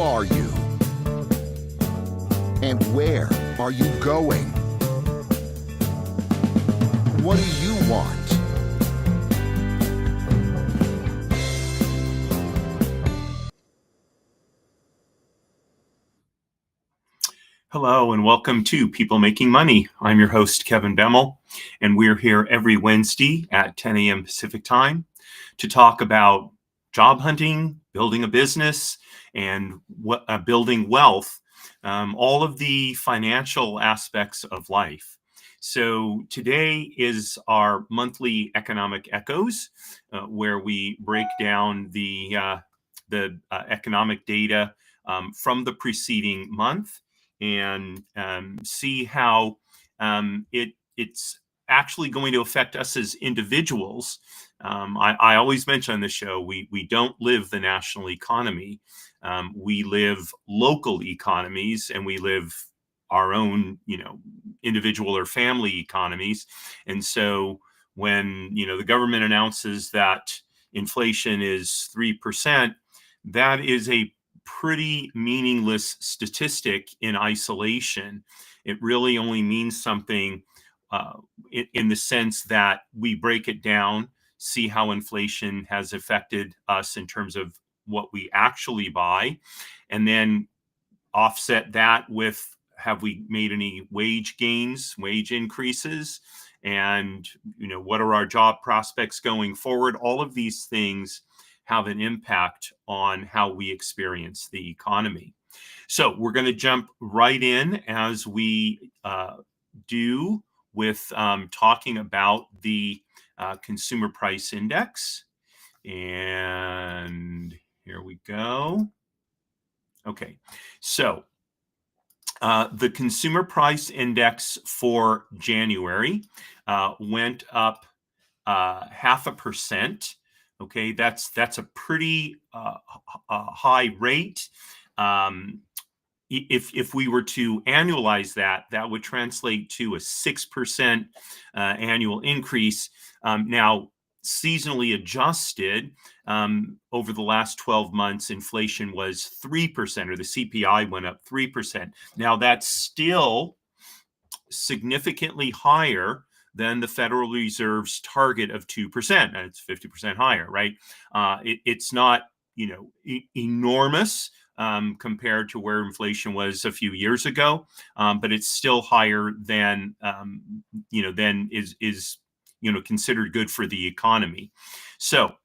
are you? And where are you going? What do you want? Hello and welcome to People Making Money. I'm your host, Kevin Bemel, and we're here every Wednesday at 10 a.m. Pacific time to talk about job hunting, building a business, and building wealth, all of the financial aspects of life. So today is our monthly economic echoes, where we break down the economic data from the preceding month and see how it's actually going to affect us as individuals. I always mention on the show, we don't live the national economy. We live local economies, and we live our own, individual or family economies. And so when, the government announces that inflation is 3%, that is a pretty meaningless statistic in isolation. It really only means something in the sense that we break it down, see how inflation has affected us in terms of what we actually buy, and then offset that with, have we made any wage gains, wage increases, and what are our job prospects going forward? All of these things have an impact on how we experience the economy. So we're going to jump right in, as we do, with talking about the consumer price index. And here we go. Okay, so the consumer price index for January went up 0.5%. Okay, that's a pretty high rate. If we were to annualize that, that would translate to a 6% annual increase. Now, seasonally adjusted, over the last 12 months, inflation was 3%, or the CPI went up 3%. Now, that's still significantly higher than the Federal Reserve's target of 2%. It's 50% higher, right? It's not, enormous compared to where inflation was a few years ago, but it's still higher than, than is considered good for the economy. So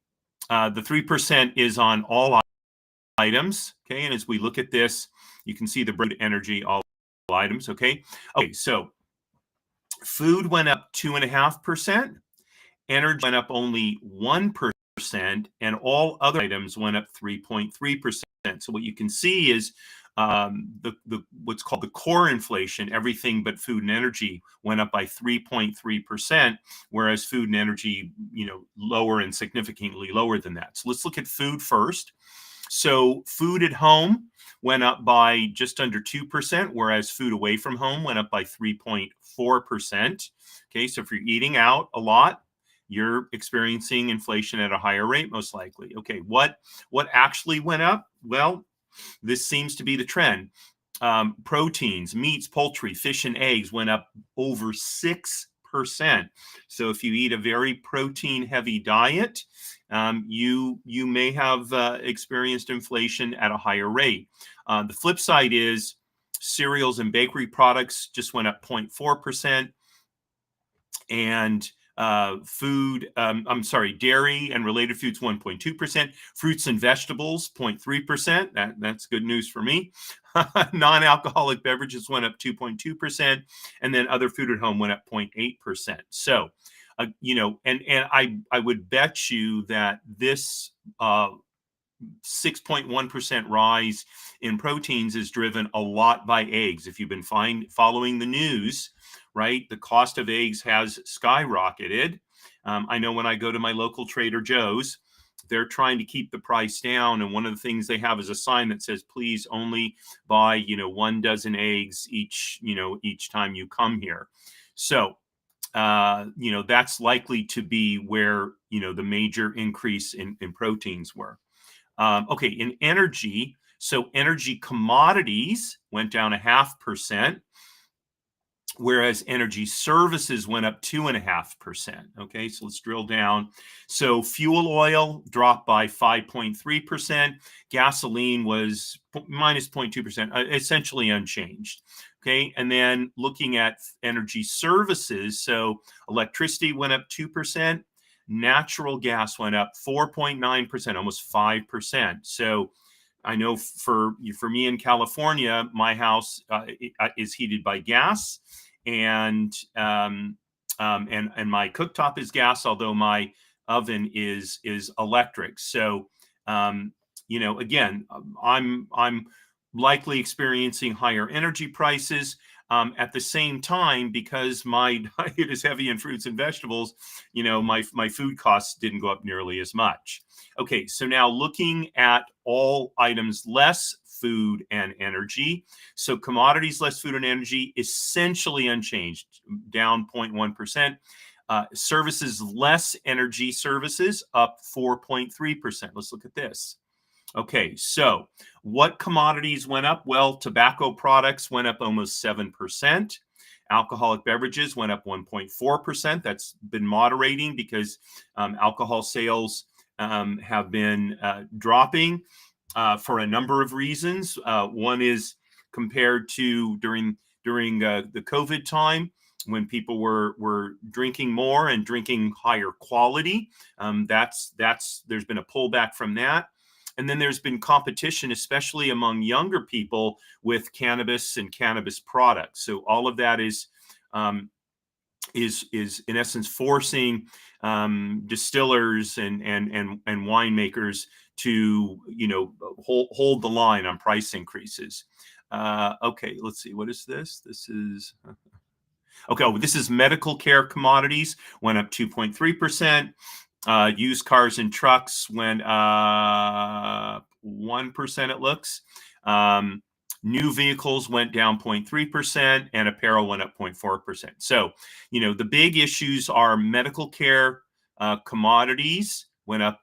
the 3% is on all items, okay? And as we look at this, you can see the bread, energy, all items, okay? Okay, so food went up 2.5%, energy went up only 1%, and all other items went up 3.3%. So what you can see is the what's called the core inflation, everything but food and energy, went up by 3.3%, whereas food and energy, lower and significantly lower than that. So let's look at food first. So food at home went up by just under 2%, whereas food away from home went up by 3.4%. Okay, so if you're eating out a lot, you're experiencing inflation at a higher rate, most likely. Okay, what actually went up? Well, this seems to be the trend. Proteins, meats, poultry, fish, and eggs went up over 6%. So if you eat a very protein-heavy diet, you may have experienced inflation at a higher rate. The flip side is cereals and bakery products just went up 0.4%, and dairy and related foods 1.2%, fruits and vegetables 0.3%. That's good news for me. Non-alcoholic beverages went up 2.2%, and then other food at home went up 0.8%. So, and I would bet you that this 6.1% rise in proteins is driven a lot by eggs. If you've been following the news, right, the cost of eggs has skyrocketed. I know when I go to my local Trader Joe's, they're trying to keep the price down, and one of the things they have is a sign that says, please only buy 1 dozen eggs each time you come here. So that's likely to be where the major increase in proteins were. Okay, in energy, So energy commodities went down 0.5%, whereas energy services went up 2.5%. Okay, so let's drill down. So fuel oil dropped by 5.3%. Gasoline was minus 0.2%, essentially unchanged. Okay, and then looking at energy services, so electricity went up 2%. Natural gas went up 4.9%, almost 5%. So I know for me in California, my house is heated by gas, and my cooktop is gas, although my oven is electric. So again, I'm likely experiencing higher energy prices. At the same time, because my diet is heavy in fruits and vegetables, my food costs didn't go up nearly as much. Okay, so now looking at all items less food and energy. So commodities less food and energy essentially unchanged, down 0.1%. Services less energy services up 4.3%. Let's look at this. Okay, so what commodities went up? Well, tobacco products went up almost 7%. Alcoholic beverages went up 1.4%. That's been moderating because alcohol sales have been dropping for a number of reasons. One is compared to during the COVID time, when people were drinking more and drinking higher quality. There's been a pullback from that. And then there's been competition, especially among younger people, with cannabis and cannabis products. So all of that is in essence forcing distillers and winemakers to hold the line on price increases. Okay, let's see. What is this? This is okay. Oh, this is medical care commodities went up 2.3%. Used cars and trucks went up 1%, it looks. New vehicles went down 0.3%, and apparel went up 0.4%. So, the big issues are medical care commodities went up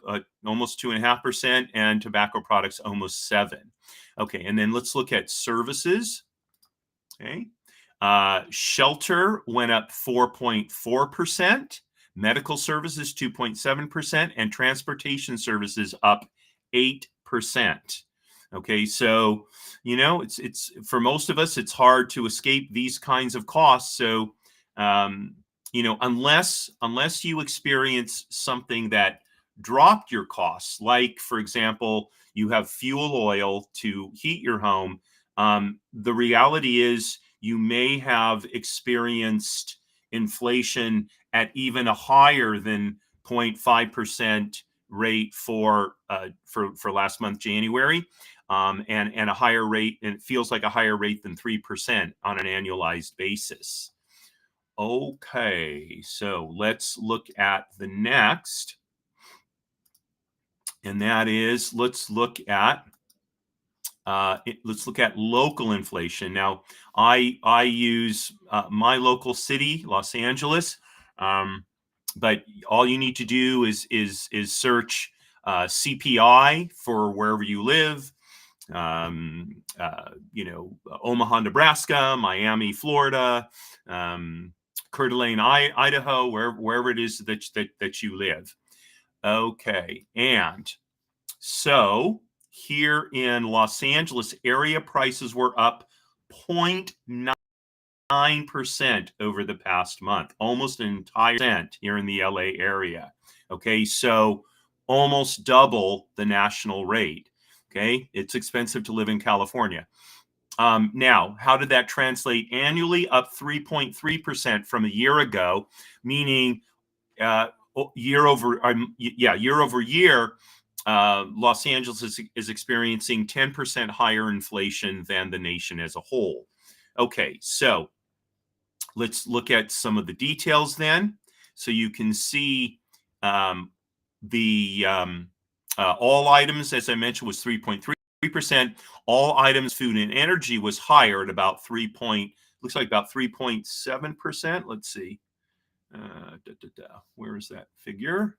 almost 2.5%, and tobacco products almost 7%. Okay, and then let's look at services. Okay. Shelter went up 4.4%. Medical services 2.7%, and transportation services up 8%. Okay, so it's for most of us, it's hard to escape these kinds of costs. So unless you experience something that dropped your costs, like for example, you have fuel oil to heat your home, the reality is you may have experienced inflation at even a higher than 0.5% rate for last month, January, and a higher rate, and it feels like a higher rate than 3% on an annualized basis. Okay, so let's look at the next, and that is let's look at local inflation. Now, I use my local city, Los Angeles, but all you need to do is search CPI for wherever you live. Omaha, Nebraska, Miami, Florida, Coeur d'Alene, Idaho, wherever it is that you live. Okay, and so here in Los Angeles, area prices were up 0.9% over the past month, almost an entire cent here in the LA area. Okay, so almost double the national rate. Okay, it's expensive to live in California. Now, how did that translate annually? Up 3.3% from a year ago, meaning year over year, Los Angeles is experiencing 10% higher inflation than the nation as a whole. Okay, so let's look at some of the details then. So you can see all items, as I mentioned, was 3.3%. All items, food and energy, was higher at about 3.7%. Let's see. Where is that figure?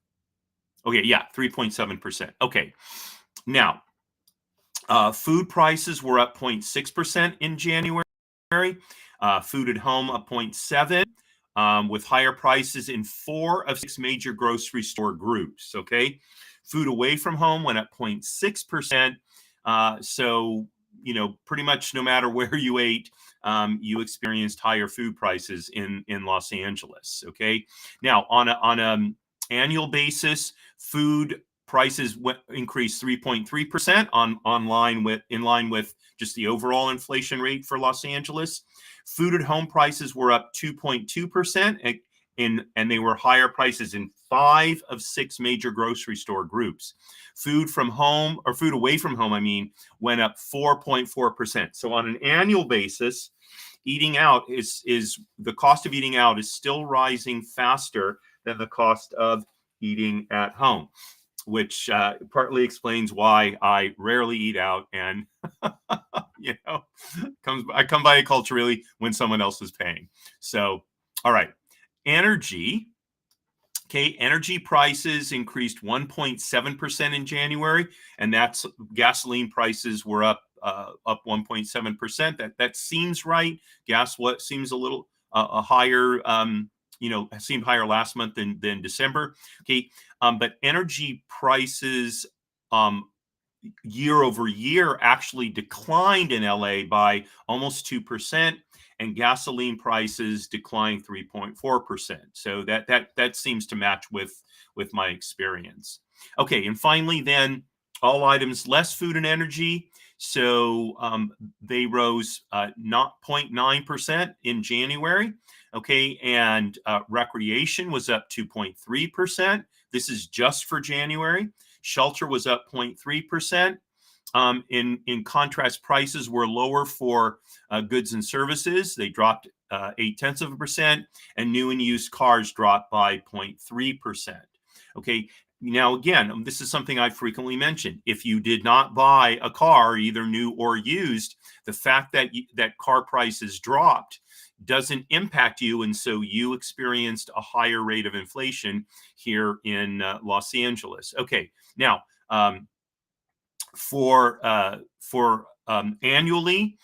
Okay, yeah, 3.7%. Okay, now Food prices were up 0.6% in January. Food at home up 0.7%, with higher prices in 4 of 6 major grocery store groups. Okay, food away from home went up 0.6%. So pretty much no matter where you ate, you experienced higher food prices in Los Angeles. Okay, now on a annual basis, food prices increased 3.3% in line with just the overall inflation rate for Los Angeles. Food at home prices were up 2.2%, and they were higher prices in 5 of 6 major grocery store groups. Food from home, or food away from home, I mean, went up 4.4%. So on an annual basis, eating out is the cost of eating out is still rising faster than the cost of eating at home, which partly explains why I rarely eat out, and I come by it culturally when someone else is paying. So, all right, energy. Okay, energy prices increased 1.7% in January, and that's gasoline prices were up 1.7%. That seems right. Gas what seems a little a higher. Seemed higher last month than December. Okay, but energy prices year over year actually declined in LA by almost 2%, and gasoline prices declined 3.4%. So that seems to match with my experience. Okay, and finally, then all items less food and energy. So they rose 0.9% in January. Okay, and recreation was up 2.3%. This is just for January. Shelter was up 0.3%. In contrast, prices were lower for goods and services. They dropped 0.8%, and new and used cars dropped by 0.3%. Okay. Now, again, this is something I frequently mention. If you did not buy a car, either new or used, the fact that that car prices dropped doesn't impact you, and so you experienced a higher rate of inflation here in Los Angeles. Okay, now for annually,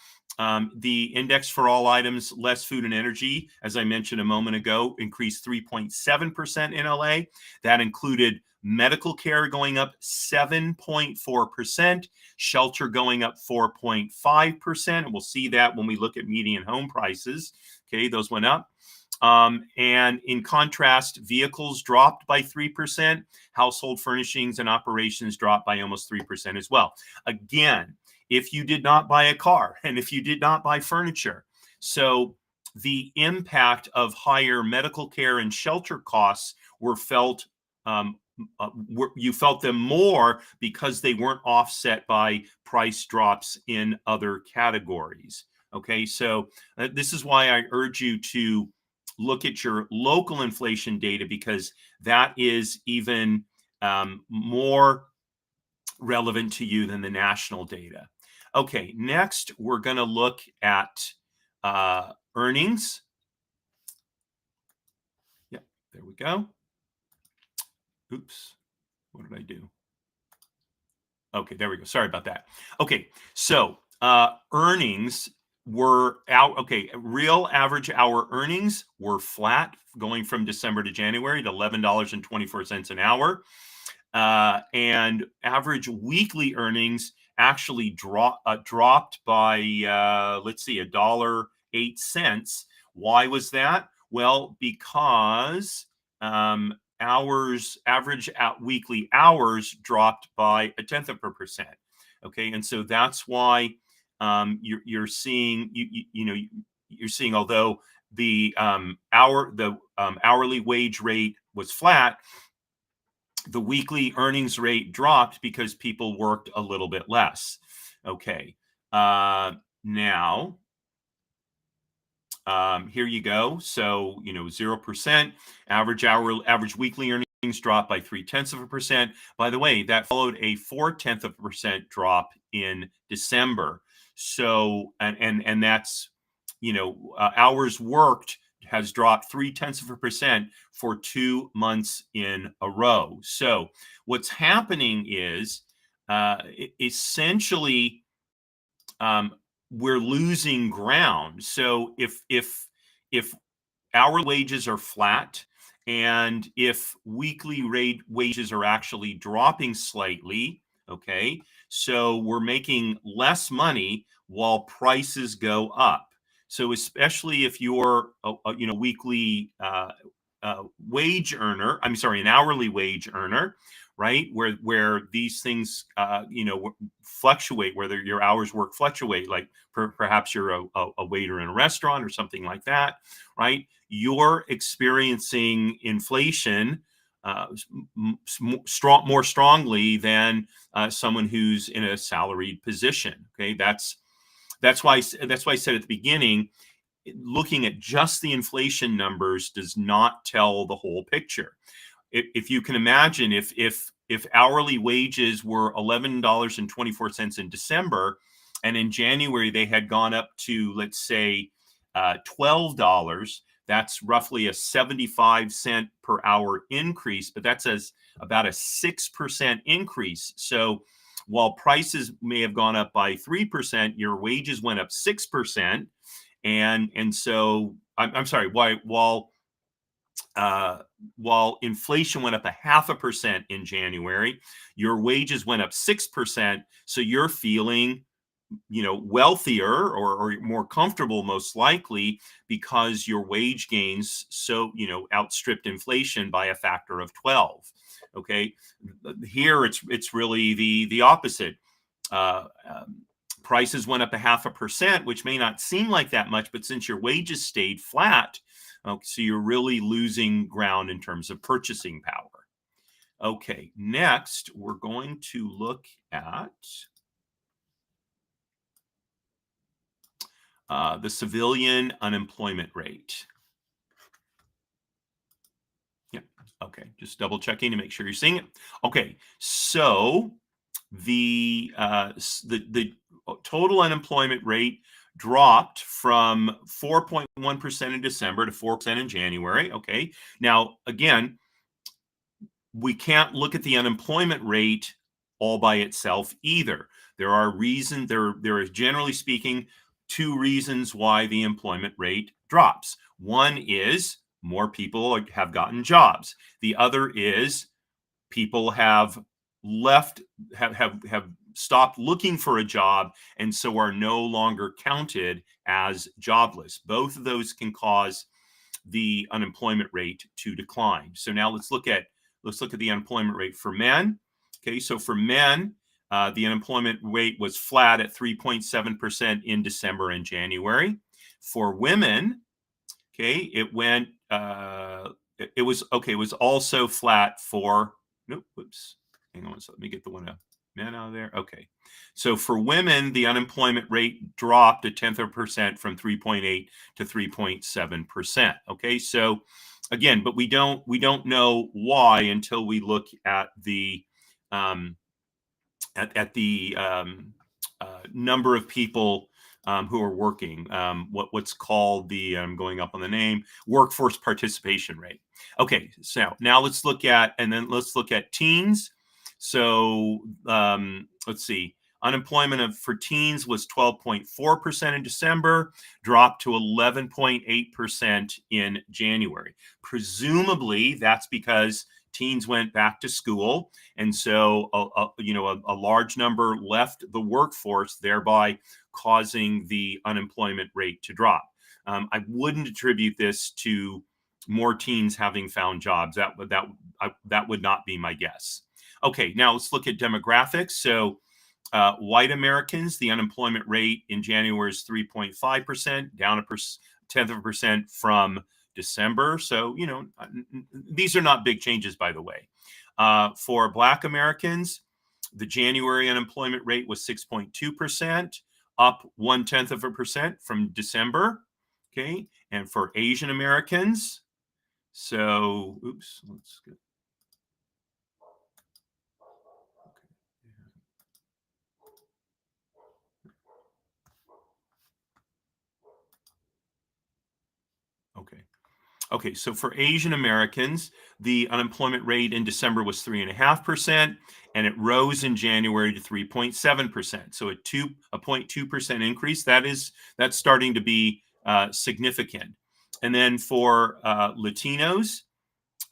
the index for all items less food and energy, as I mentioned a moment ago, increased 3.7% in LA. That included medical care going up 7.4%, shelter going up 4.5%. And we'll see that when we look at median home prices. Okay, those went up. And in contrast, vehicles dropped by 3%. Household furnishings and operations dropped by almost 3% as well. Again, if you did not buy a car and if you did not buy furniture, so the impact of higher medical care and shelter costs were felt. You felt them more because they weren't offset by price drops in other categories. Okay, so this is why I urge you to look at your local inflation data, because that is even more relevant to you than the national data. Okay, next we're going to look at earnings. Yeah, there we go. Oops, what did I do? Okay, there we go. Sorry about that. Okay, so earnings were out. Okay, real average hour earnings were flat going from December to January to $11.24 an hour. And average weekly earnings actually dropped by, let's see, $1.08. Why was that? Well, because average weekly hours dropped by 0.1%. Okay, and so that's why you're seeing you're seeing, although the hourly wage rate was flat, the weekly earnings rate dropped because people worked a little bit less. Okay, now here you go. So 0% average weekly earnings dropped by 0.3%. By the way, that followed a 0.4% drop in December. So and that's hours worked has dropped 0.3% for 2 months in a row. So what's happening is essentially, um, we're losing ground. So if hourly wages are flat, and if weekly rate wages are actually dropping slightly, okay, so we're making less money while prices go up. So especially if you're a weekly wage earner, I'm sorry, an hourly wage earner, right? Where these things fluctuate, whether your hours work fluctuate, like perhaps you're a waiter in a restaurant or something like that, right? You're experiencing inflation more strongly than someone who's in a salaried position. Okay, that's why I said at the beginning, looking at just the inflation numbers does not tell the whole picture. If you can imagine, if hourly wages were $11.24 in December, and in January they had gone up to, let's say, $12, that's roughly a 75-cent per hour increase, but that's about a 6% increase. So while prices may have gone up by 3%, your wages went up 6%. And so I'm sorry, uh, while inflation went up 0.5% in January, your wages went up 6%. So you're feeling, wealthier, or more comfortable, most likely, because your wage gains outstripped inflation by a factor of 12. Okay, here it's really the opposite. Uh, um, Prices went up 0.5%, which may not seem like that much, but since your wages stayed flat, so you're really losing ground in terms of purchasing power. Okay, next we're going to look at the civilian unemployment rate. Yeah. Okay. Just double checking to make sure you're seeing it. Okay. So the total unemployment rate dropped from 4.1% in December to 4% in January. Okay. Now, again, we can't look at the unemployment rate all by itself either. There are reasons, there is, generally speaking, two reasons why the employment rate drops. One is more people have gotten jobs. The other is people have left, have stopped looking for a job, and so are no longer counted as jobless. Both of those can cause the unemployment rate to decline. So now let's look at the unemployment rate for men. Okay, so for men, the unemployment rate was flat at 3.7% in December and January. For women, okay, it went. It was okay. It was also flat for. Nope. Whoops. Hang on. So let me get the one up. Men out of there. Okay. So for women, the unemployment rate dropped 0.1% from 3.8 to 3.7%. Okay. So again, but we don't know why until we look at the um, number of people who are working, what's called the, I'm going up on the name, workforce participation rate. Okay, so now let's look at teens. So let's see. Unemployment for teens was 12.4% in December, dropped to 11.8% in January. Presumably, that's because teens went back to school, and so a large number left the workforce, thereby causing the unemployment rate to drop. I wouldn't attribute this to more teens having found jobs. That would not be my guess. Okay, now let's look at demographics. So white Americans, the unemployment rate in January is 3.5%, down 0.1% from December. So, these are not big changes, by the way. For Black Americans, the January unemployment rate was 6.2%, up 0.1% from December. Okay. And for Asian Americans, so, oops, let's get. Okay. Okay, so for Asian Americans, the unemployment rate in December was 3.5%, and it rose in January to 3.7%. So a 0.2% increase. That's starting to be significant. And then for Latinos,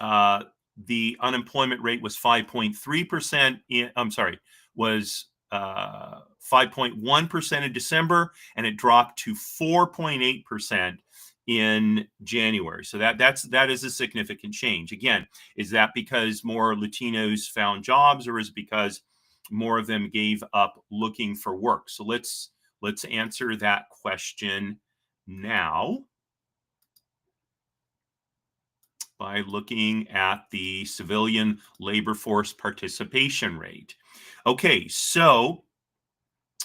uh, the unemployment rate was 5.3%. I'm sorry, was 5.1% in December, and it dropped to 4.8% in January. So that is a significant change. Again, is that because more Latinos found jobs, or is it because more of them gave up looking for work? So let's answer that question now by looking at the civilian labor force participation rate. Okay, so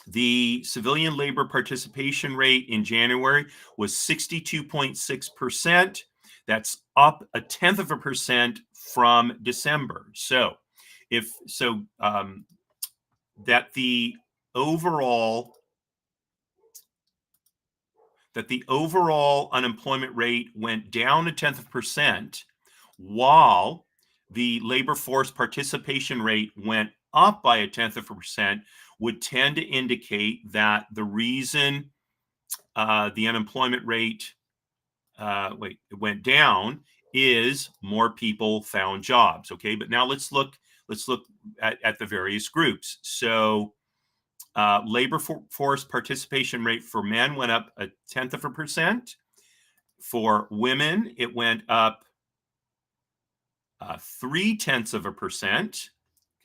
the civilian labor participation rate in January was 62.6%. That's up 0.1% from December. So, that the overall unemployment rate went down 0.1%, while the labor force participation rate went up by 0.1%, would tend to indicate that the reason the unemployment rate went down is more people found jobs. Okay, but now let's look at the various groups. So labor force participation rate for men went up 0.1%. For women, it went up 0.3%.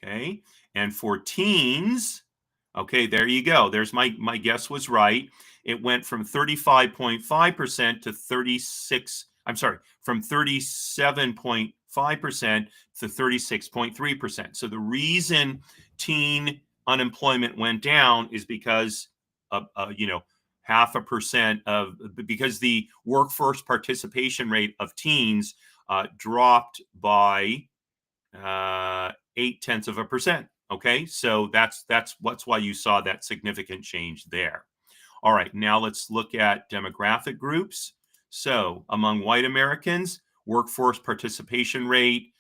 Okay, and for teens, okay, there you go. There's my guess was right. It went from 35.5% to 36. I'm sorry, from 37.5% to 36.3%. So the reason teen unemployment went down is because of 0.5% of, because the workforce participation rate of teens dropped by 0.8%. Okay, so that's why you saw that significant change there. All right, now let's look at demographic groups. So among white Americans, workforce participation rate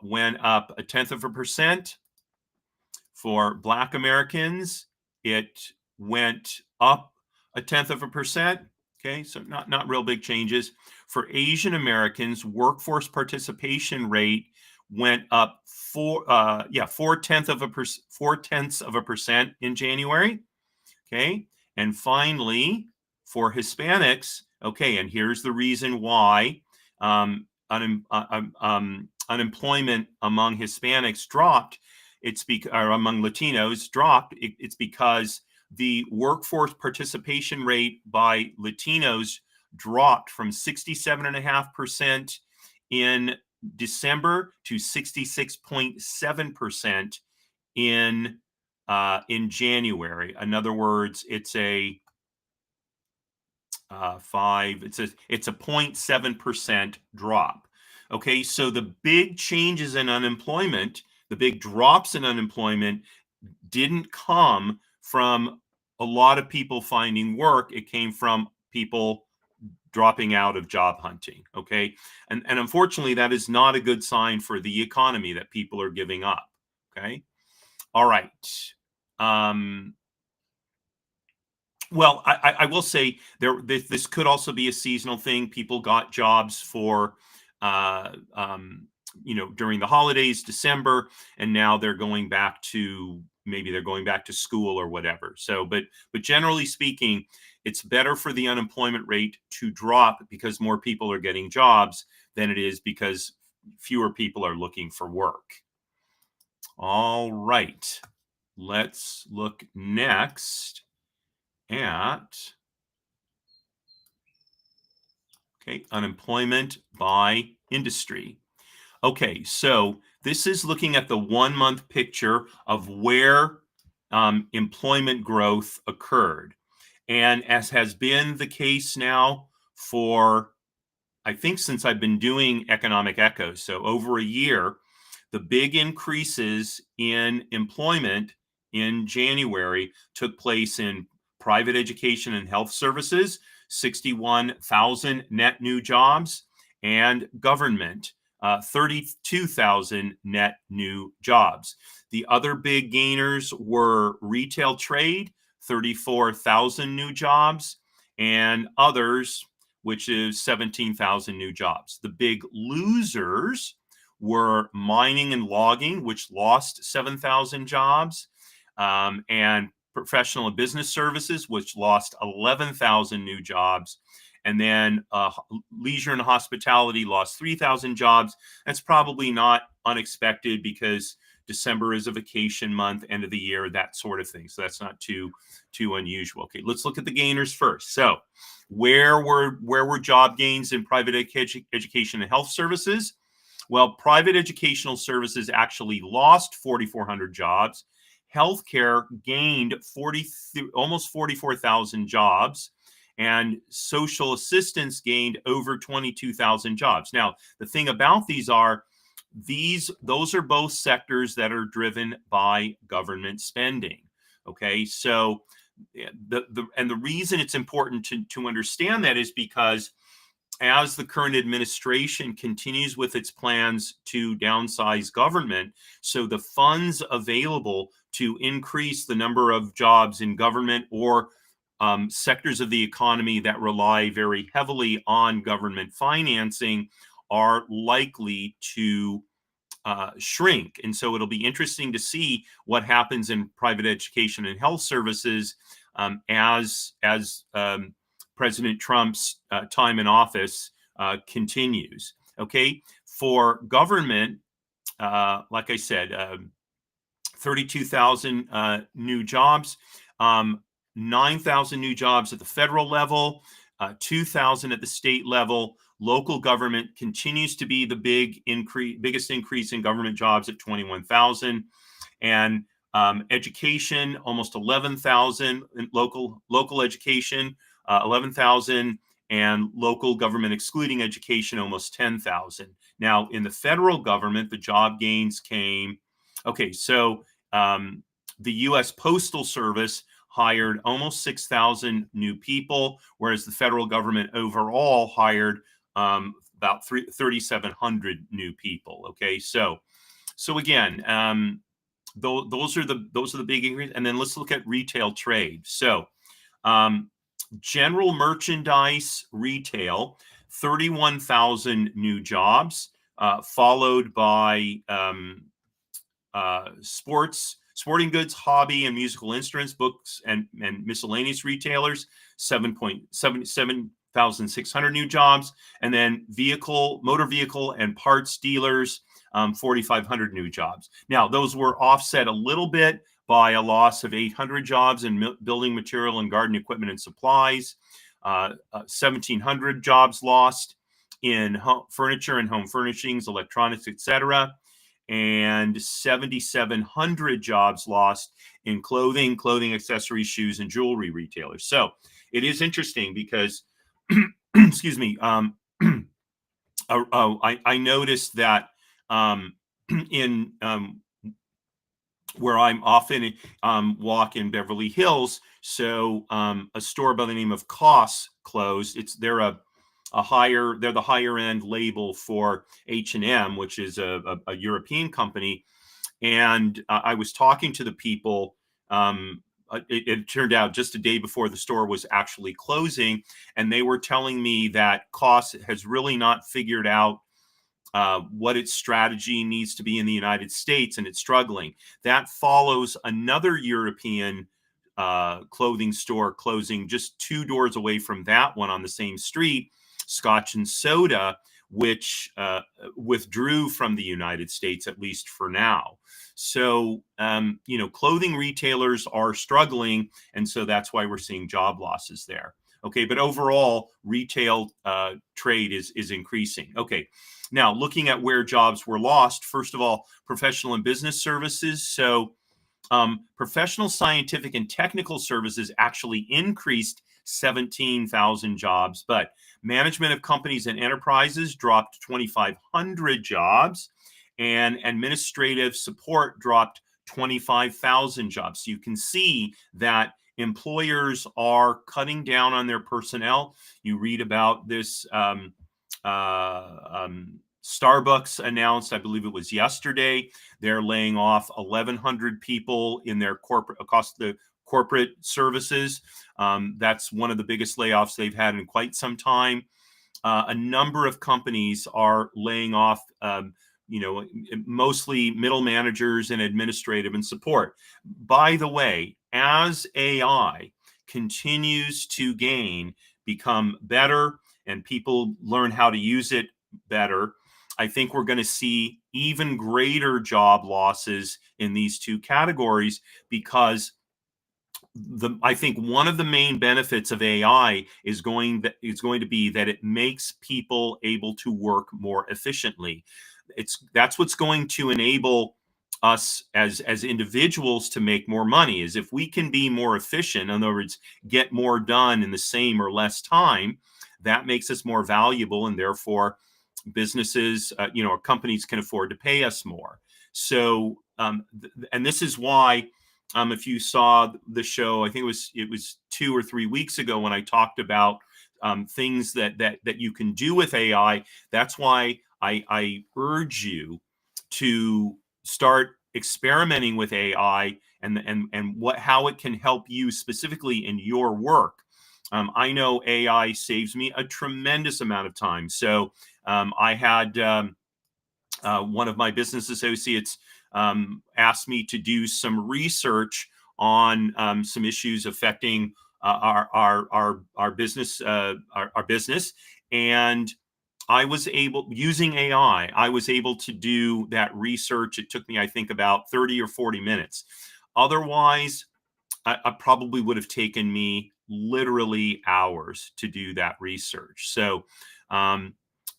went up 0.1%. For Black Americans, it went up 0.1%. Okay, so not real big changes. For Asian Americans, workforce participation rate went up 0.4% in January. Okay, and finally for Hispanics, okay, and here's the reason why unemployment among Hispanics dropped. Or among Latinos dropped. It's because the workforce participation rate by Latinos dropped from 67.5% in December to 66.7% in January. In other words, it's a 0.7% drop. Okay, so the big changes in unemployment, the big drops in unemployment, didn't come from a lot of people finding work. It came from people dropping out of job hunting. Okay, and unfortunately, that is not a good sign for the economy, that people are giving up. Okay, all right. Well, I will say this could also be a seasonal thing. People got jobs for, during the holidays, December, and now they're going back to, maybe they're going back to school or whatever. So, but generally speaking, it's better for the unemployment rate to drop because more people are getting jobs than it is because fewer people are looking for work. All right, let's look next at unemployment by industry. Okay, so this is looking at the 1 month picture of where employment growth occurred. And as has been the case now for, I think, since I've been doing Economic Echoes, so over a year, the big increases in employment in January took place in private education and health services, 61,000 net new jobs, and government, 32,000 net new jobs. The other big gainers were retail trade, 34,000 new jobs, and others, which is 17,000 new jobs. The big losers were mining and logging, which lost 7,000 jobs, and professional and business services, which lost 11,000 new jobs. And then leisure and hospitality lost 3,000 jobs. That's probably not unexpected because December is a vacation month, end of the year, that sort of thing. So that's not too unusual. Okay, let's look at the gainers first. So where were job gains in private education and health services? Well, private educational services actually lost 4,400 jobs. Healthcare gained almost 44,000 jobs, and social assistance gained over 22,000 jobs. Now, the thing about these are those are both sectors that are driven by government spending. Okay, so the reason it's important to understand that is because as the current administration continues with its plans to downsize government, so the funds available to increase the number of jobs in government or sectors of the economy that rely very heavily on government financing are likely to shrink. And so it'll be interesting to see what happens in private education and health services as President Trump's time in office continues. Okay, for government, like I said, 32,000 new jobs, 9,000 new jobs at the federal level, 2,000 at the state level. Local government continues to be the biggest increase in government jobs at 21,000, and education almost 11,000 in local education, 11,000, and local government excluding education almost 10,000. Now in the federal government, the job gains came. Okay, so the U.S. Postal Service hired almost 6,000 new people, whereas the federal government overall hired about 3,700 new people. Okay, so again, those are the big increases. And then let's look at retail trade. So general merchandise retail, 31,000 new jobs, followed by sporting goods, hobby and musical instruments, books and miscellaneous retailers, 7,600 new jobs, and then motor vehicle and parts dealers, 4,500 new jobs. Now, those were offset a little bit by a loss of 800 jobs in building material and garden equipment and supplies, 1,700 jobs lost in furniture and home furnishings, electronics, etc., and 7,700 jobs lost in clothing, accessories, shoes, and jewelry retailers. So it is interesting because, excuse me, I noticed that in where I'm often walk in Beverly Hills, so a store by the name of Koss closed. They're the higher end label for H&M, which is a European company. And I was talking to the people. It turned out just a day before the store was actually closing, and they were telling me that Koss has really not figured out what its strategy needs to be in the United States, and it's struggling. That follows another European clothing store closing just 2 doors away from that one on the same street, Scotch and Soda, which withdrew from the United States, at least for now. So, clothing retailers are struggling, and so that's why we're seeing job losses there. Okay, but overall, retail trade is increasing. Okay, now looking at where jobs were lost, first of all, professional and business services. So professional, scientific, and technical services actually increased 17,000 jobs, but management of companies and enterprises dropped 2,500 jobs, and administrative support dropped 25,000 jobs. So you can see that employers are cutting down on their personnel. You read about this Starbucks announced, I believe it was yesterday, they're laying off 1,100 people in their corporate across the corporate services. That's one of the biggest layoffs they've had in quite some time. A number of companies are laying off, mostly middle managers and administrative and support. By the way, as AI continues to become better, and people learn how to use it better, I think we're going to see even greater job losses in these two categories because I think one of the main benefits of AI is going to be that it makes people able to work more efficiently. That's what's going to enable us as individuals to make more money. Is if we can be more efficient, in other words, get more done in the same or less time, that makes us more valuable, and therefore businesses, companies can afford to pay us more. So, and this is why, if you saw the show, I think it was 2 or 3 weeks ago when I talked about things that you can do with AI. That's why I urge you to start experimenting with AI and how it can help you specifically in your work. I know AI saves me a tremendous amount of time. So I had one of my business associates asked me to do some research on some issues affecting our business, our business, and I was able, using AI, I was able to do that research. It took me, I think, about 30 or 40 minutes. Otherwise, I probably would have taken me literally hours to do that research. So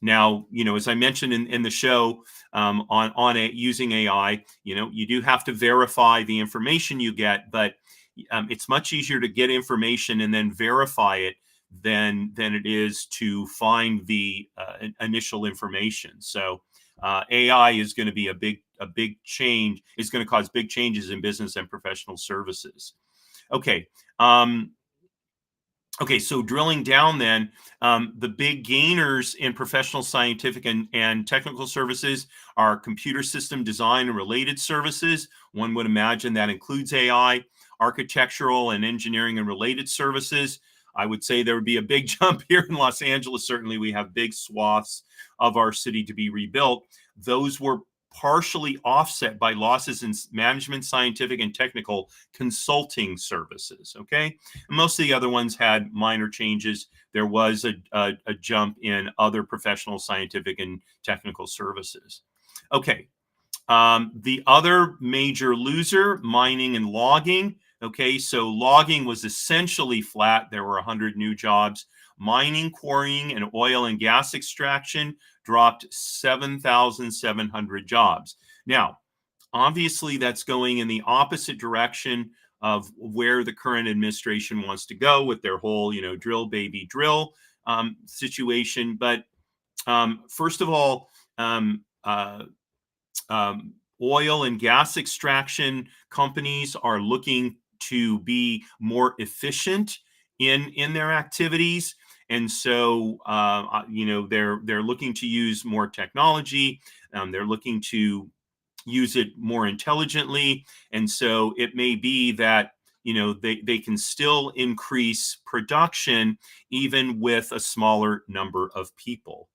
now, as I mentioned in the show, using AI, you do have to verify the information you get, but it's much easier to get information and then verify it than it is to find the initial information. So AI is going to be a big change. It's going to cause big changes in business and professional services. Okay. Okay, so drilling down then, the big gainers in professional, scientific, and technical services are computer system design and related services. One would imagine that includes AI, architectural and engineering and related services. I would say there would be a big jump here in Los Angeles. Certainly, we have big swaths of our city to be rebuilt. Those were partially offset by losses in management, scientific, and technical consulting services. Okay. Most of the other ones had minor changes. There was a jump in other professional, scientific, and technical services. Okay. The other major loser, mining and logging. Okay, so logging was essentially flat. There were 100 new jobs. Mining, quarrying, and oil and gas extraction dropped 7,700 jobs. Now, obviously, that's going in the opposite direction of where the current administration wants to go with their whole, drill, baby, drill situation. But first of all, oil and gas extraction companies are looking to be more efficient in their activities, and so they're looking to use more technology. They're looking to use it more intelligently, and so it may be that they can still increase production even with a smaller number of people.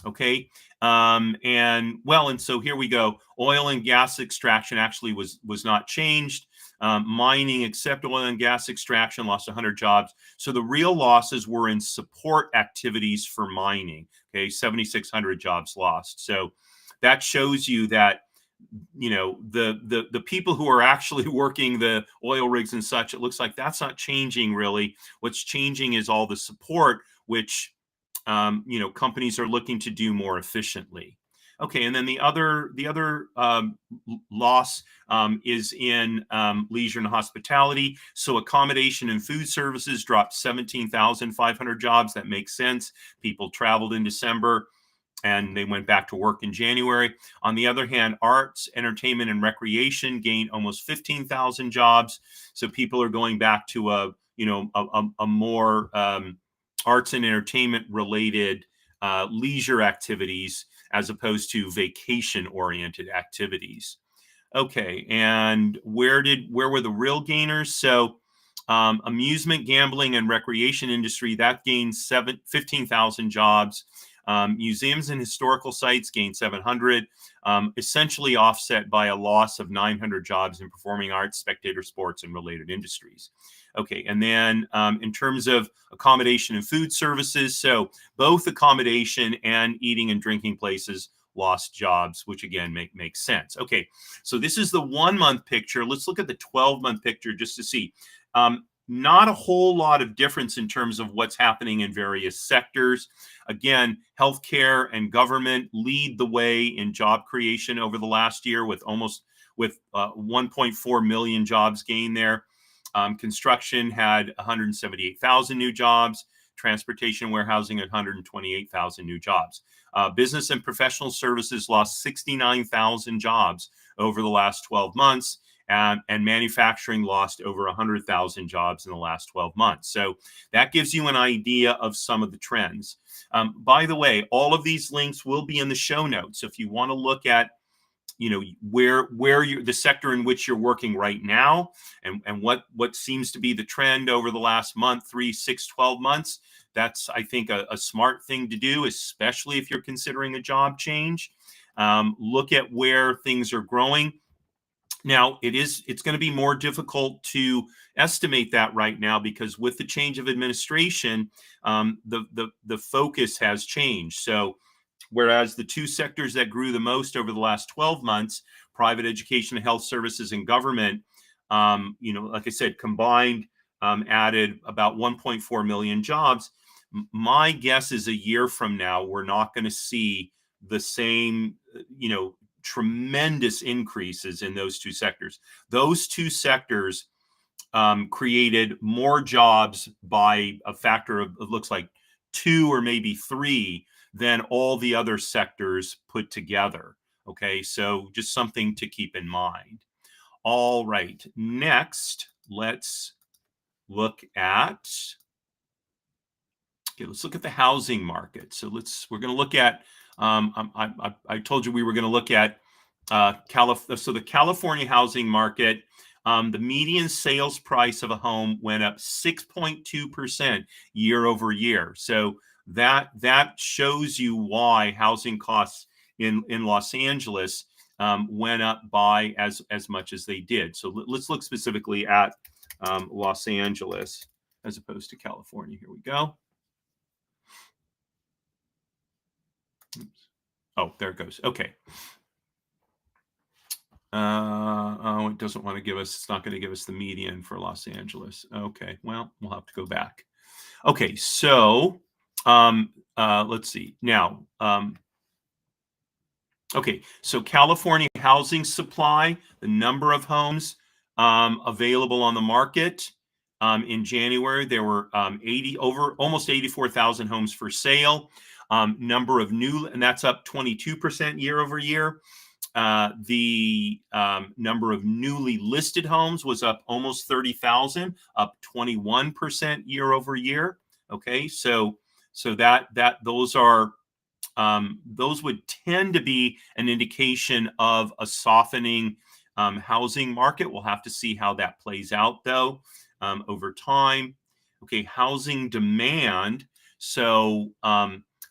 Okay. And so here we go. Oil and gas extraction actually was not changed. Mining, except oil and gas extraction, lost 100 jobs. So the real losses were in support activities for mining. Okay, 7,600 jobs lost. So that shows you that the people who are actually working the oil rigs and such, it looks like that's not changing really. What's changing is all the support, which companies are looking to do more efficiently. Okay, and then the other loss is in leisure and hospitality. So accommodation and food services dropped 17,500 jobs. That makes sense. People traveled in December and they went back to work in January. On the other hand, arts, entertainment, and recreation gained almost 15,000 jobs. So people are going back to a more arts and entertainment related leisure activities as opposed to vacation-oriented activities. Okay, and where were the real gainers? So amusement, gambling, and recreation industry, that gained 15,000 jobs. Museums and historical sites gained 700, essentially offset by a loss of 900 jobs in performing arts, spectator sports, and related industries. Okay, and then in terms of accommodation and food services, so both accommodation and eating and drinking places lost jobs, which again makes sense. Okay, so this is the 1 month picture. Let's look at the 12-month picture just to see. Not a whole lot of difference in terms of what's happening in various sectors. Again, healthcare and government lead the way in job creation over the last year with 1.4 million jobs gained there. Construction had 178,000 new jobs. Transportation, warehousing, 128,000 new jobs. Business and professional services lost 69,000 jobs over the last 12 months. And manufacturing lost over 100,000 jobs in the last 12 months. So that gives you an idea of some of the trends. By the way, all of these links will be in the show notes. So if you want to look at, where you're, the sector in which you're working right now, and what seems to be the trend over the last month, 3, 6, 12 months, that's, I think, a smart thing to do, especially if you're considering a job change. Look at where things are growing. Now, it's going to be more difficult to estimate that right now because with the change of administration, the focus has changed. So whereas the two sectors that grew the most over the last 12 months, private education, health services, and government, like I said, combined added about 1.4 million jobs. My guess is a year from now, we're not going to see the same, tremendous increases in those two sectors. Those two sectors created more jobs by a factor of, it looks like 2 or maybe 3 than all the other sectors put together. Okay, so just something to keep in mind. All right, next, let's look at the housing market. So we're going to look at, I told you we were going to look at so the California housing market. The median sales price of a home went up 6.2% year over year. So that shows you why housing costs in Los Angeles went up by as much as they did. So let's look specifically at Los Angeles as opposed to California. Here we go. Oops. Oh, there it goes. Okay. It doesn't want to give us, it's not going to give us the median for Los Angeles. Okay, well, we'll have to go back. Okay, so let's see. Now, okay, so California housing supply, the number of homes available on the market. In January, there were almost 84,000 homes for sale. Number of new, and that's up 22% year over year. The number of newly listed homes was up almost 30,000, up 21% year over year. Okay, so that those are those would tend to be an indication of a softening housing market. We'll have to see how that plays out though over time. Okay, housing demand. So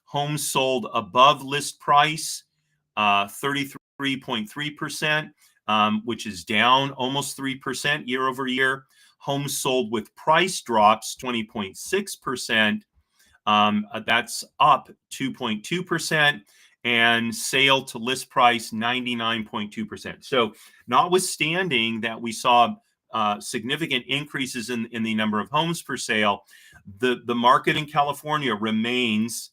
homes sold above list price, 33.3%, which is down almost 3% year over year. Homes sold with price drops, 20.6%. That's up 2.2%, and sale to list price 99.2%. So notwithstanding that we saw significant increases in the number of homes for sale, the market in California remains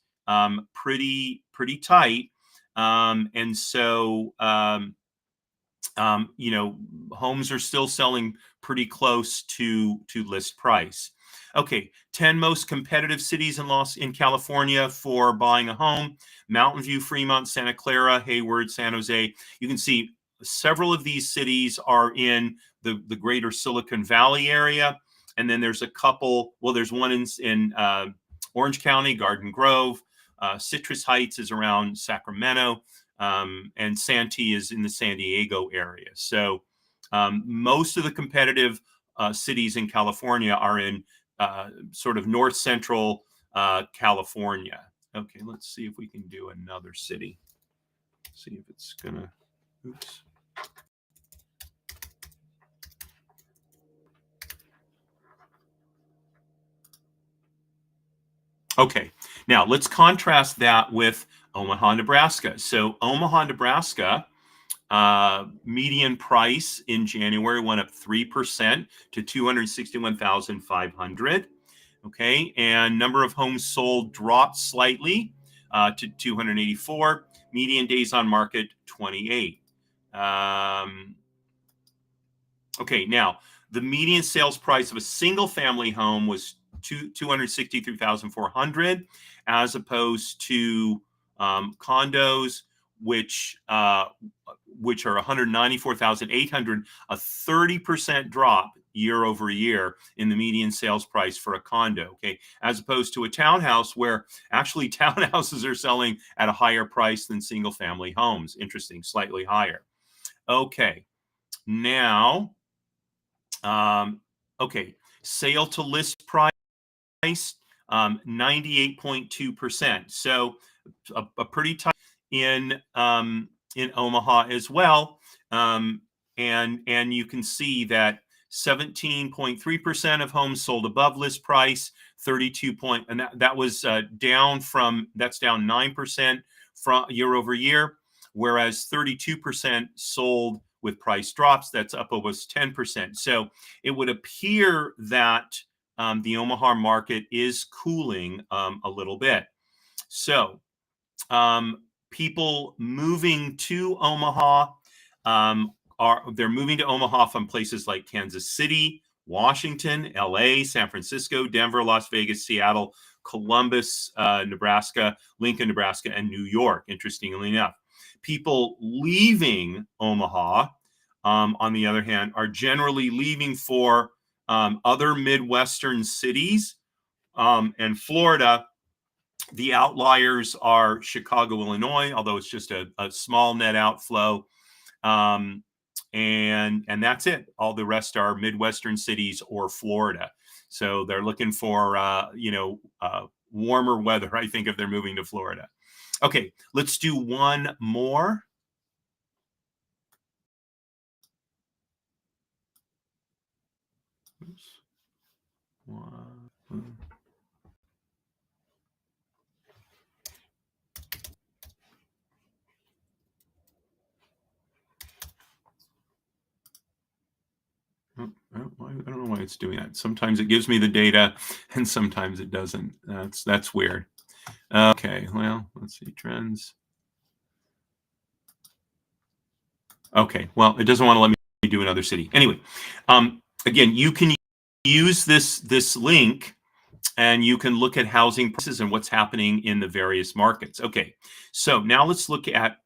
pretty tight. And so homes are still selling pretty close to list price. Okay, 10 most competitive cities in California for buying a home: Mountain View, Fremont, Santa Clara, Hayward, San Jose. You can see several of these cities are in the greater Silicon Valley area. And then there's a couple, well, there's one in Orange County, Garden Grove, Citrus Heights is around Sacramento, and Santee is in the San Diego area. So most of the competitive cities in California are in sort of north central California. Okay, let's see if we can do another city. See if it's gonna, oops. Okay, now let's contrast that with Omaha, Nebraska. So Omaha, Nebraska, median price in January went up 3% to 261,500. Okay, and number of homes sold dropped slightly to 284. Median days on market 28. Okay, now the median sales price of a single family home was 263,400, as opposed to condos, which are 194,800, a 30% drop year over year in the median sales price for a condo. Okay, as opposed to a townhouse, where actually townhouses are selling at a higher price than single family homes. Interesting, slightly higher. Okay, now. Okay, sale to list price, 98.2%. So a pretty tight in Omaha as well. And you can see that 17.3% of homes sold above list price, 32 point, and that was down 9% from year over year, whereas 32% sold with price drops. That's up almost 10%. So it would appear that the Omaha market is cooling a little bit. So people moving to Omaha they're moving to Omaha from places like Kansas City, Washington, LA, San Francisco, Denver, Las Vegas, Seattle, Columbus, Nebraska, Lincoln, Nebraska, and New York, interestingly enough. People leaving Omaha, on the other hand, are generally leaving for other Midwestern cities and Florida. The outliers are Chicago, Illinois, although it's just a small net outflow. And that's it. All the rest are Midwestern cities or Florida. So they're looking for, warmer weather, I think, if they're moving to Florida. Okay, let's do one more. Oops. I don't know why it's doing that. Sometimes it gives me the data and sometimes it doesn't. That's weird. Okay, well, let's see, trends. Okay, well, it doesn't want to let me do another city. Anyway, again, you can use this link and you can look at housing prices and what's happening in the various markets. Okay, so now let's look at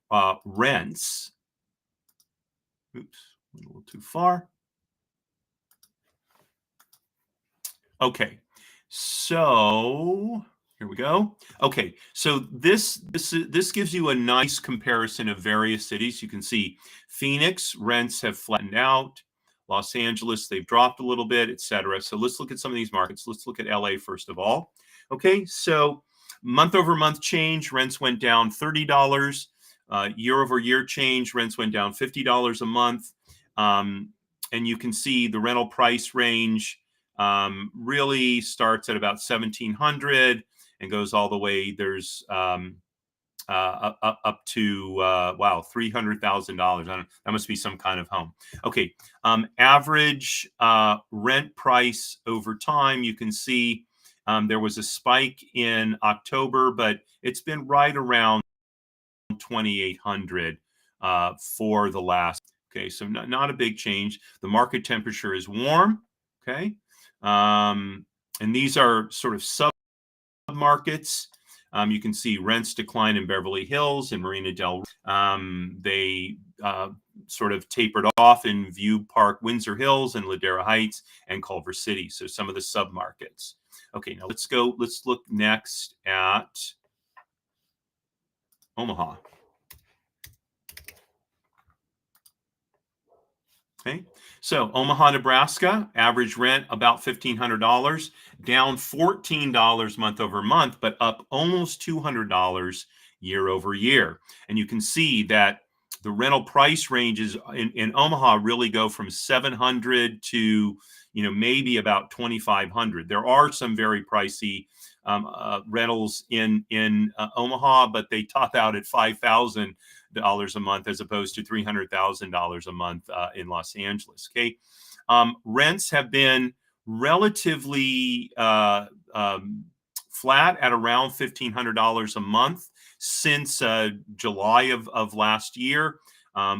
rents. Oops, a little too far. Okay, so here we go. Okay, so this gives you a nice comparison of various cities. You can see Phoenix rents have flattened out. Los Angeles, they've dropped a little bit, etc. So let's look at some of these markets. Let's look at LA first of all. Okay, so month over month change, rents went down $30. Year over year change, rents went down $50 a month. And you can see the rental price range really starts at about 1,700 and goes all the way. There's up to $300,000. That must be some kind of home. Okay, average rent price over time. You can see there was a spike in October, but it's been right around 2,800 for the last. Okay, so not a big change. The market temperature is warm. Okay, and these are sort of sub-markets. You can see rents decline in Beverly Hills and Marina Del Rey. They sort of tapered off in View Park, Windsor Hills, and Ladera Heights and Culver City. So some of the sub-markets. Okay, now let's look next at Omaha. Okay, so Omaha, Nebraska, average rent about $1,500, down $14 month over month, but up almost $200 year over year. And you can see that the rental price ranges in Omaha really go from 700 to maybe about 2,500. There are some very pricey rentals in Omaha, but they top out at $5,000 a month as opposed to $300,000 a month in Los Angeles. Okay, rents have been relatively flat at around $1,500 a month since July of last year.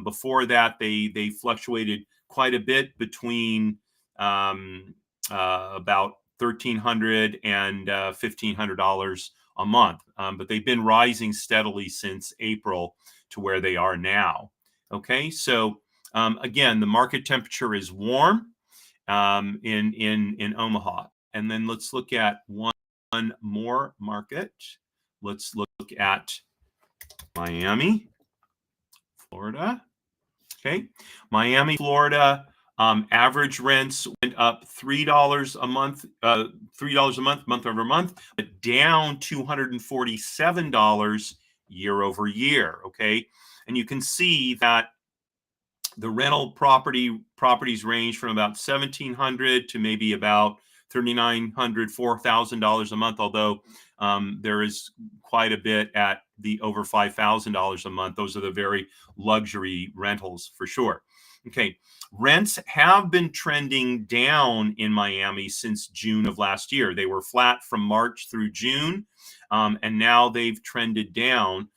Before that, they fluctuated quite a bit between about $1,300 and $1,500 a month, but they've been rising steadily since April to where they are now. Okay, so again, the market temperature is warm in Omaha, and then let's look at one more market. Let's look at Miami, Florida. Okay, Miami, Florida. Average rents went up $3 a month, month over month, but down $247 year over year. Okay, and you can see that the rental properties range from about $1,700 to maybe about $3,900, $4,000 a month. Although there is quite a bit at the over $5,000 a month. Those are the very luxury rentals for sure. Okay, rents have been trending down in Miami since June of last year. They were flat from March through June, and now they've trended down,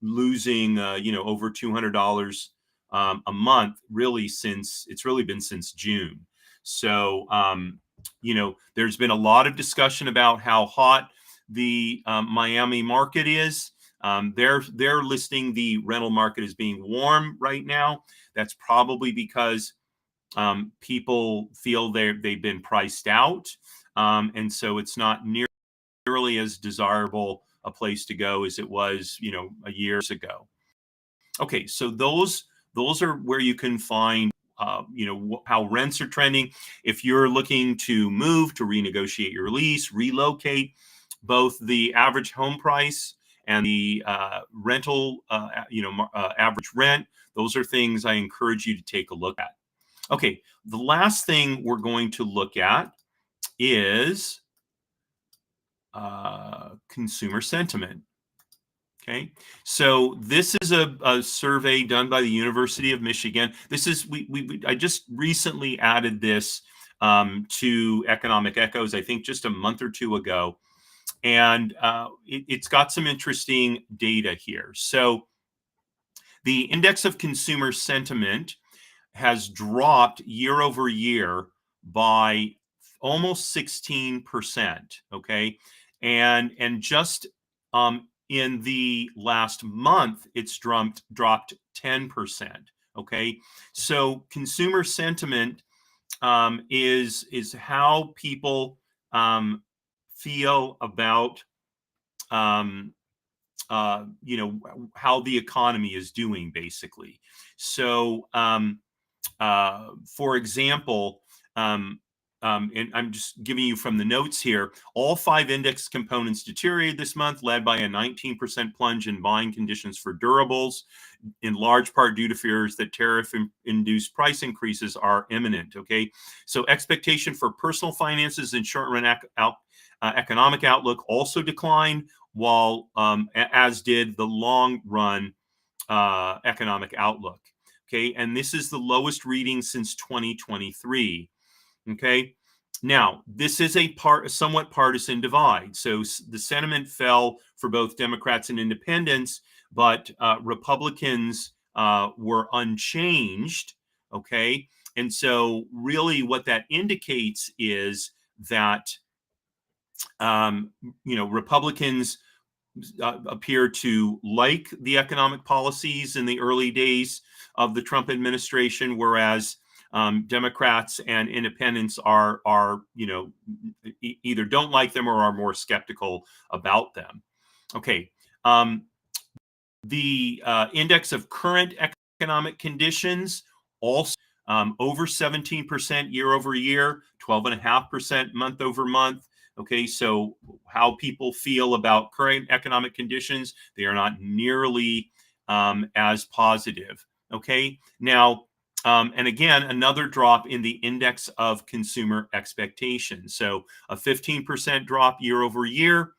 losing over $200 a month it's really been since June. So there's been a lot of discussion about how hot the Miami market is. They're listing the rental market as being warm right now. That's probably because people feel they've been priced out, and so it's not nearly as desirable a place to go as it was a years ago. Okay, so those are where you can find how rents are trending. If you're looking to move, to renegotiate your lease, relocate, both the average home price and the rental average rent, those are things I encourage you to take a look at. Okay, the last thing we're going to look at is consumer sentiment. Okay, so this is a survey done by the University of Michigan. This is I just recently added this to Economic Echoes, I think just a month or two ago, and it's got some interesting data here. So the index of consumer sentiment has dropped year over year by almost 16%. Okay, and just in the last month, it's dropped 10%. Okay, so consumer sentiment is how people feel about how the economy is doing, basically. So for example, and I'm just giving you from the notes here, all 5 index components deteriorated this month, led by a 19% plunge in buying conditions for durables, in large part due to fears that tariff-induced price increases are imminent. Okay, so expectation for personal finances and short-run economic outlook also declined, while as did the long-run economic outlook. Okay, and this is the lowest reading since 2023. Okay, now this is a somewhat partisan divide. So the sentiment fell for both Democrats and independents, but Republicans were unchanged. Okay, and so really what that indicates is that Republicans appear to like the economic policies in the early days of the Trump administration, whereas Democrats and independents are either don't like them or are more skeptical about them. Okay, The index of current economic conditions also over 17% year over year, 12.5% month over month. Okay, so how people feel about current economic conditions, they are not nearly as positive. Okay, now, and again, another drop in the index of consumer expectations. So a 15% drop year over year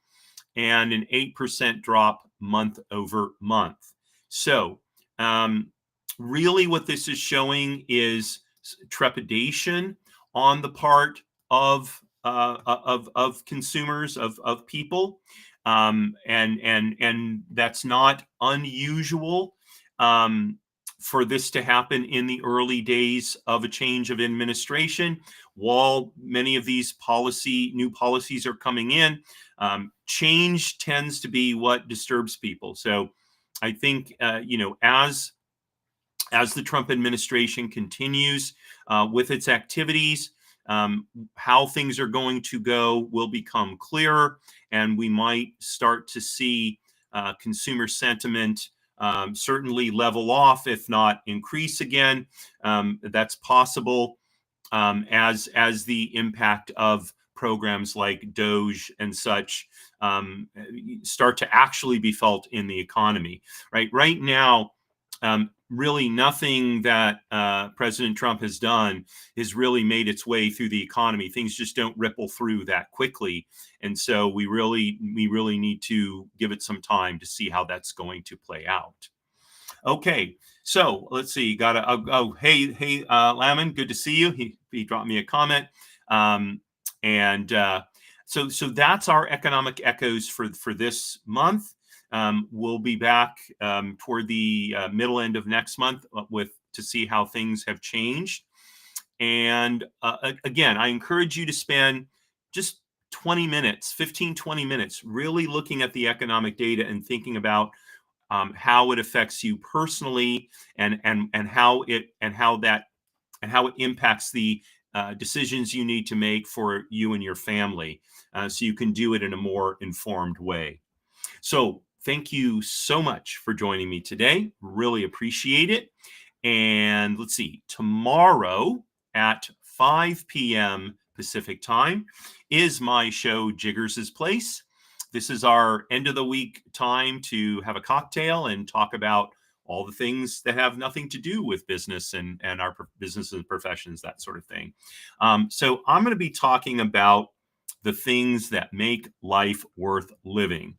and an 8% drop month over month. So, really, what this is showing is trepidation on the part of consumers, of people, and that's not unusual for this to happen in the early days of a change of administration. While many of these new policies are coming in, change tends to be what disturbs people. So I think, as the Trump administration continues with its activities, how things are going to go will become clearer, and we might start to see consumer sentiment certainly level off, if not increase again. That's possible as the impact of programs like Doge and such start to actually be felt in the economy. Right now, really nothing that President Trump has done has really made its way through the economy. Things just don't ripple through that quickly, and so we really need to give it some time to see how that's going to play out. Okay, so let's see. Hey, Lamon, good to see you. He dropped me a comment, and so that's our economic echoes for this month. We'll be back toward the middle end of next month to see how things have changed. And again, I encourage you to spend just 20 minutes, 20 minutes, really looking at the economic data and thinking about how it affects you personally, and how it impacts the decisions you need to make for you and your family, so you can do it in a more informed way. So thank you so much for joining me today. Really appreciate it. And let's see, tomorrow at 5 p.m. Pacific time is my show, Jiggers' Place. This is our end of the week time to have a cocktail and talk about all the things that have nothing to do with business and our business and professions, that sort of thing. So I'm going to be talking about the things that make life worth living.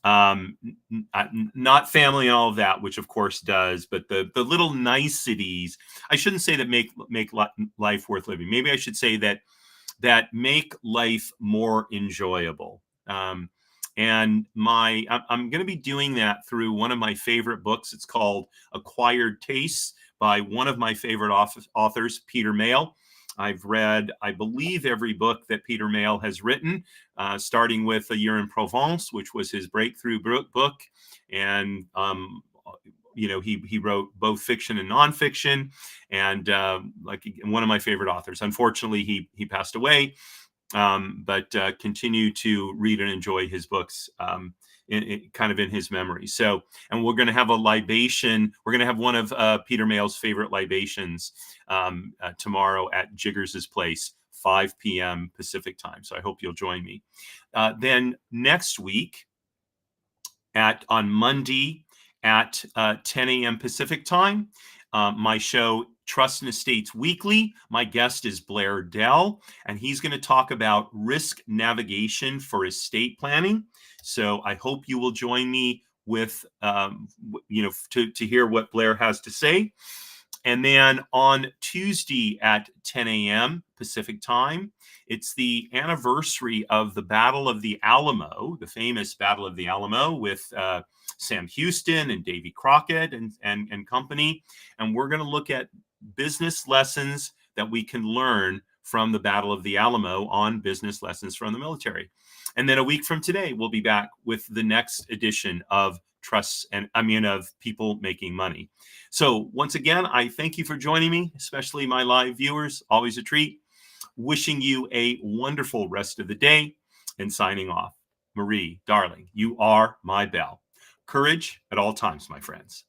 Not family and all of that, which of course does, but the little niceties. I shouldn't say that make life worth living. Maybe I should say that make life more enjoyable. And I'm going to be doing that through one of my favorite books. It's called Acquired Tastes by one of my favorite authors, Peter Mayle. I've read, I believe, every book that Peter Mayle has written, starting with A Year in Provence, which was his breakthrough book. And, he wrote both fiction and nonfiction, and like one of my favorite authors. Unfortunately, he passed away. But continue to read and enjoy his books kind of in his memory. So, and we're going to have a libation. We're going to have one of Peter Mayle's favorite libations tomorrow at Jiggers' Place, 5 p.m. Pacific time. So I hope you'll join me. Then next week on Monday at 10 a.m. Pacific time, my show, Trust and Estates Weekly. My guest is Blair Dell, and he's going to talk about risk navigation for estate planning. So I hope you will join me with, to hear what Blair has to say. And then on Tuesday at 10 a.m. Pacific time, it's the anniversary of the Battle of the Alamo, the famous Battle of the Alamo with Sam Houston and Davy Crockett and company. And we're going to look at business lessons that we can learn from the Battle of the Alamo on business lessons from the military. And then a week from today, we'll be back with the next edition of of People Making Money. So once again, I thank you for joining me, especially my live viewers. Always a treat. Wishing you a wonderful rest of the day, and signing off. Marie, darling, you are my belle. Courage at all times, my friends.